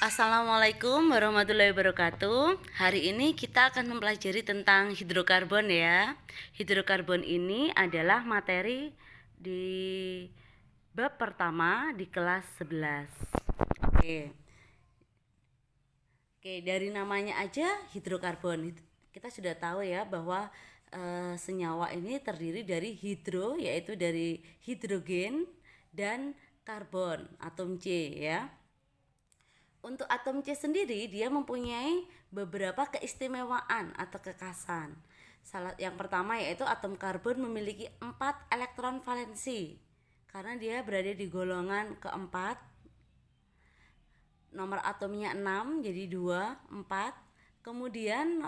Assalamualaikum warahmatullahi wabarakatuh. Hari ini kita akan mempelajari tentang hidrokarbon ya. Hidrokarbon ini adalah materi di bab pertama di kelas 11. Oke. Oke, dari namanya aja hidrokarbon. Kita sudah tahu ya bahwa senyawa ini terdiri dari hidro, yaitu dari hidrogen, dan karbon, atom C ya. Untuk atom C sendiri dia mempunyai beberapa keistimewaan atau kekhasan. Yang pertama yaitu atom karbon memiliki 4 elektron valensi karena dia berada di golongan keempat. Nomor atomnya 6 jadi 2, 4. Kemudian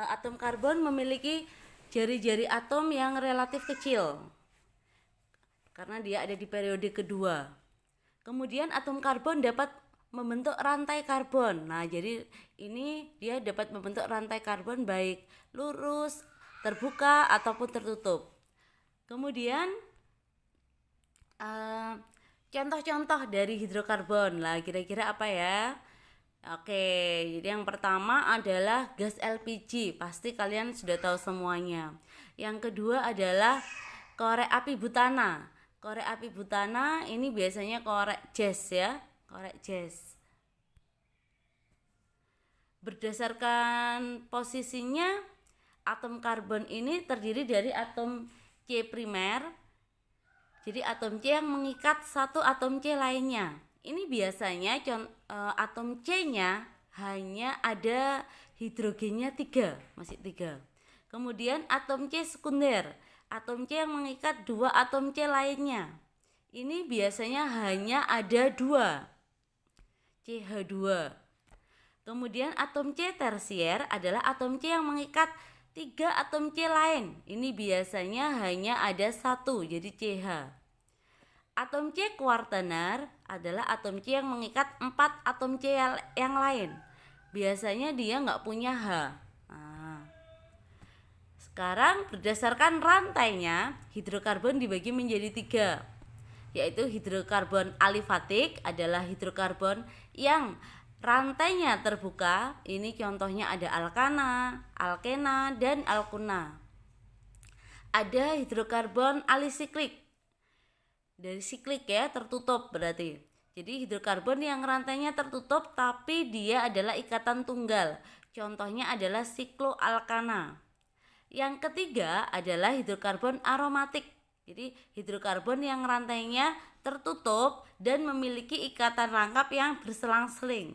atom karbon memiliki jari-jari atom yang relatif kecil karena dia ada di periode kedua. Kemudian atom karbon dapat membentuk rantai karbon. Nah, jadi ini dia dapat membentuk rantai karbon baik lurus, terbuka ataupun tertutup. Kemudian contoh-contoh dari hidrokarbon. Lah, kira-kira apa ya? Oke, jadi yang pertama adalah gas LPG. Pasti kalian sudah tahu semuanya. Yang kedua adalah korek api butana. Korek api butana ini biasanya korek jas ya. Korek jas. Berdasarkan posisinya, atom karbon ini terdiri dari atom C primer. Jadi atom C yang mengikat satu atom C lainnya. Ini biasanya atom C-nya hanya ada hidrogennya 3, masih 3. Kemudian atom C sekunder, atom C yang mengikat 2 atom C lainnya. Ini biasanya hanya ada 2, CH2. Kemudian atom C tersier adalah atom C yang mengikat 3 atom C lain. Ini biasanya hanya ada 1, jadi CH. Atom C kuartener adalah atom C yang mengikat 4 atom C yang lain. Biasanya dia nggak punya H. Nah, sekarang berdasarkan rantainya, hidrokarbon dibagi menjadi 3, yaitu hidrokarbon alifatik adalah hidrokarbon yang rantainya terbuka. Ini contohnya ada alkana, alkena, dan alkuna. Ada hidrokarbon alisiklik. Dari siklik ya, tertutup berarti. Jadi hidrokarbon yang rantainya tertutup tapi dia adalah ikatan tunggal. Contohnya adalah sikloalkana. Yang ketiga adalah hidrokarbon aromatik. Jadi hidrokarbon yang rantainya tertutup dan memiliki ikatan rangkap yang berselang-seling.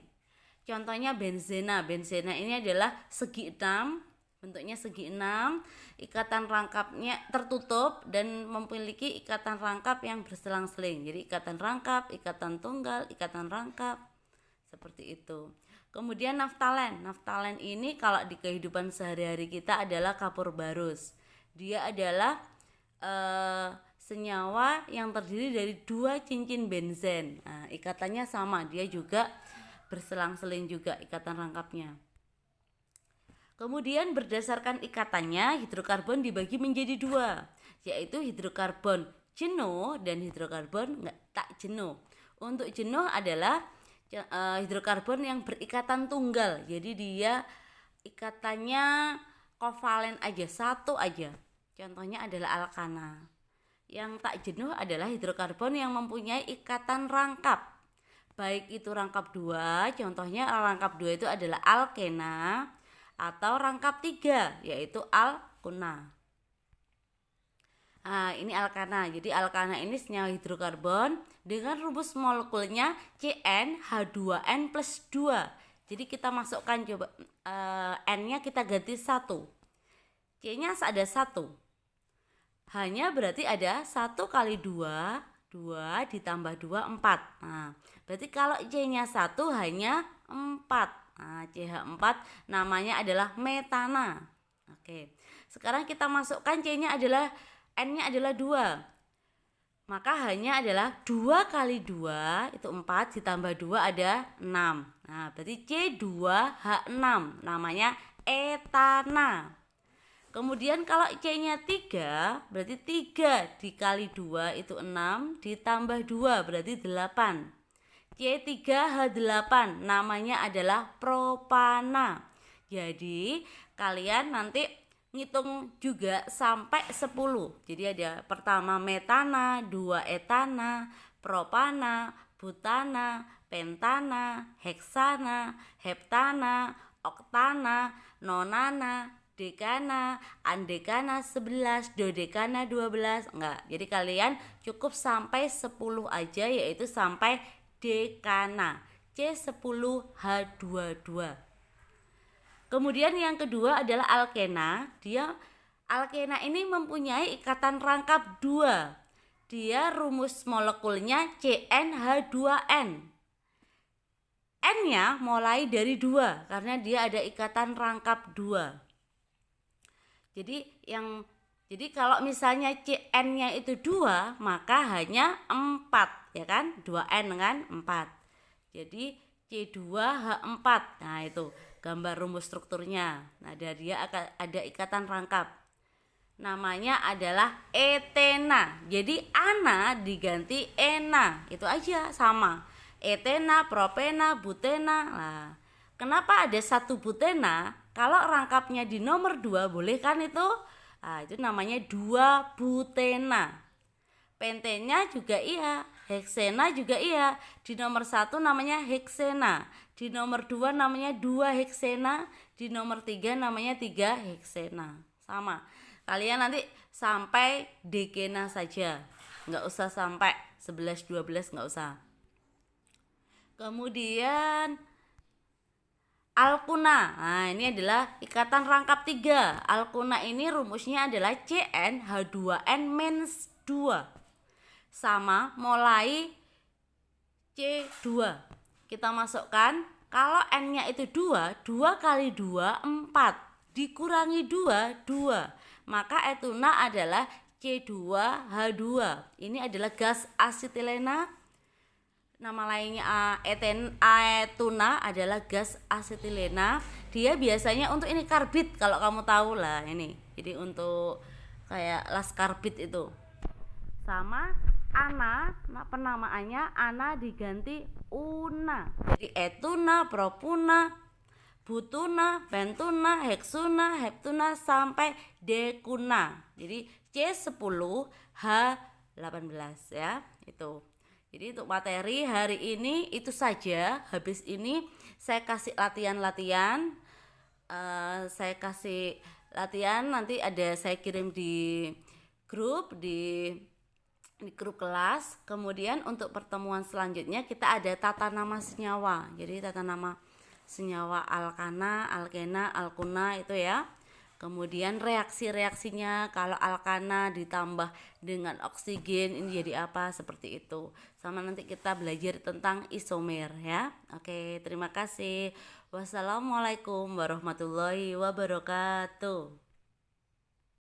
Contohnya benzena. Benzena ini adalah segi 6, bentuknya segi 6, ikatan rangkapnya tertutup dan memiliki ikatan rangkap yang berselang-seling. Jadi ikatan rangkap, ikatan tunggal, ikatan rangkap, seperti itu. Kemudian naftalen. Naftalen ini kalau di kehidupan sehari-hari kita adalah kapur barus. Dia adalah senyawa yang terdiri dari 2 cincin benzen. Nah, ikatannya sama, dia juga berselang-seling juga ikatan rangkapnya. Kemudian berdasarkan ikatannya, hidrokarbon dibagi menjadi 2, yaitu hidrokarbon jenuh dan hidrokarbon tak jenuh. Untuk jenuh adalah hidrokarbon yang berikatan tunggal, jadi dia ikatannya kovalen aja, satu aja. Contohnya adalah alkana. Yang tak jenuh adalah hidrokarbon yang mempunyai ikatan rangkap, baik itu rangkap 2, contohnya rangkap 2 itu adalah alkena, atau rangkap 3 yaitu alkuna. Nah, ini alkana. Jadi alkana ini senyawa hidrokarbon dengan rumus molekulnya CnH2n+2. Jadi kita masukkan coba N-nya kita ganti 1. C-nya ada 1. H-nya berarti ada 1 kali 2, 2 ditambah 2, 4. Nah, berarti kalau C-nya 1 hanya 4. Nah, CH4 namanya adalah metana. Oke. Sekarang kita masukkan C-nya adalah N-nya adalah 2. Maka hanya adalah 2 kali 2 itu 4 ditambah 2 ada 6. Nah, berarti C2H6 namanya etana. Kemudian kalau C-nya 3, berarti 3 dikali 2 itu 6 ditambah 2 berarti 8. C3H8 namanya adalah propana. Jadi kalian nanti ngitung juga sampai 10. Jadi ada pertama metana, 2 etana, propana, butana, pentana, heksana, heptana, oktana, nonana, dekana, andekana 11, dodekana 12. Enggak. Jadi kalian cukup sampai 10 aja, yaitu sampai dekana. C10H22. Kemudian yang kedua adalah alkena. Alkena ini mempunyai ikatan rangkap 2. Dia rumus molekulnya CnH2n. N-nya mulai dari 2 karena dia ada ikatan rangkap 2. Jadi kalau misalnya Cn-nya itu 2, maka hanya 4, ya kan? 2n kan 4. Jadi C2H4. Nah, itu gambar rumus strukturnya. Nah, dia ada ikatan rangkap. Namanya adalah etena. Jadi ana diganti ena. Itu aja sama. Etena, propena, butena. Nah, kenapa ada satu butena? Kalau rangkapnya di nomor 2 boleh kan itu? Nah, itu namanya 2 butena. Pentena juga iya, heksena juga iya. Di nomor 1 namanya heksena, di nomor 2 namanya 2 heksena, di nomor 3 namanya 3 heksena. Sama. Kalian nanti sampai dekena saja. Enggak usah sampai 11 12, enggak usah. Kemudian alkuna. Nah, ini adalah ikatan rangkap 3. Alkuna ini rumusnya adalah CnH2n-2. Sama mulai C2. Kita masukkan, kalau N-nya itu 2, 2 kali 2 4, dikurangi 2 2. Maka etuna adalah C2H2. Ini adalah gas asetilena. Nama lainnya etuna adalah gas asetilena. Dia biasanya untuk ini karbit, kalau kamu tahu lah ini. Jadi untuk kayak las karbit itu. Sama ana, nah penamaannya ana diganti una. Jadi etuna, propuna, butuna, pentuna, heksuna, heptuna sampai dekuna. Jadi C10H18 ya, itu. Jadi untuk materi hari ini itu saja. Habis ini saya kasih latihan-latihan. Saya kasih latihan, nanti ada saya kirim di grup kelas. Kemudian untuk pertemuan selanjutnya kita ada tata nama senyawa. Jadi tata nama senyawa alkana, alkena, alkuna itu ya. Kemudian reaksi-reaksinya, kalau alkana ditambah dengan oksigen ini jadi apa, seperti itu. Sama nanti kita belajar tentang isomer ya. Oke, terima kasih. Wassalamualaikum warahmatullahi wabarakatuh.